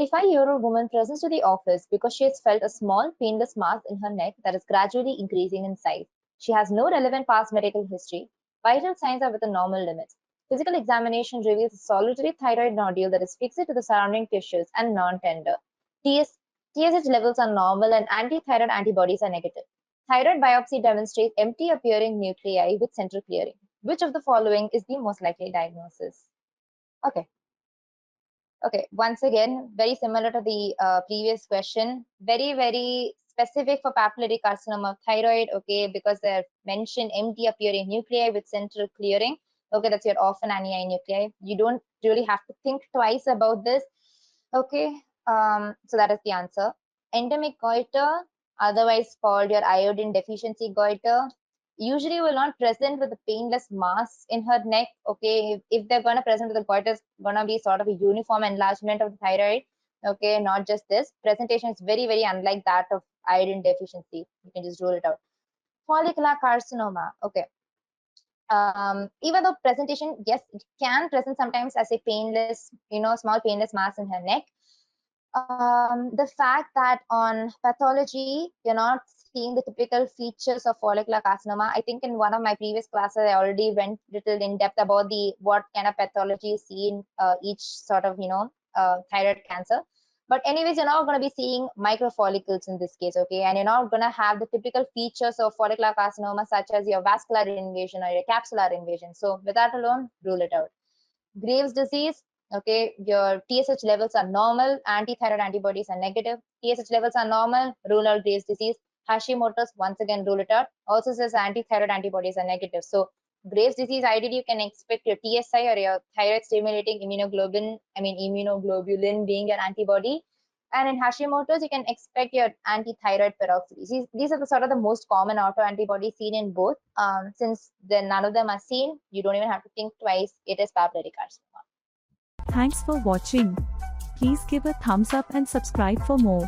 45-year-old woman presents to the office because she has felt a small, painless mass in her neck that is gradually increasing in size. She has no relevant past medical history. Vital signs are within normal limits. Physical examination reveals a solitary thyroid nodule that is fixed to the surrounding tissues and non-tender. TSH levels are normal and anti-thyroid antibodies are negative. Thyroid biopsy demonstrates empty appearing nuclei with central clearing. Which of the following is the most likely diagnosis? Okay. Okay, once again, very similar to the previous question, very specific for papillary carcinoma of thyroid, okay, because they're mentioned empty appearing nuclei with central clearing. Okay, that's your orphan ani nuclei. You don't really have to think twice about this. Okay, so that is the answer. Endemic goiter, otherwise called your iodine deficiency goiter, usually will not present with a painless mass in her neck. Okay, if they're going to present with the goiter, it's going to be sort of a uniform enlargement of the thyroid. Okay, not just this. Presentation is very unlike that of iodine deficiency. You can just rule it out. Follicular carcinoma. Okay. Even though presentation, yes, it can present sometimes as a painless, small painless mass in her neck. The fact that on pathology, you're not seeing the typical features of follicular carcinoma. I think in one of my previous classes, I already went little in depth about what kind of pathology you see in each sort of, thyroid cancer. But anyways, you're not going to be seeing microfollicles in this case, okay? And you're not going to have the typical features of follicular carcinoma, such as your vascular invasion or your capsular invasion. So with that alone, rule it out. Graves' disease, okay, your TSH levels are normal, anti-thyroid antibodies are negative. TSH levels are normal, rule out Graves' disease. Hashimoto's, once again, rule it out. Also says anti-thyroid antibodies are negative. So Graves' disease, ideally, you can expect your TSI or your thyroid stimulating immunoglobulin being your antibody. And in Hashimoto's, you can expect your anti-thyroid peroxidase. These are the sort of the most common autoantibodies seen in both. Since none of them are seen, you don't even have to think twice. It is papillary carcinoma. Thanks for watching. Please give a thumbs up and subscribe for more.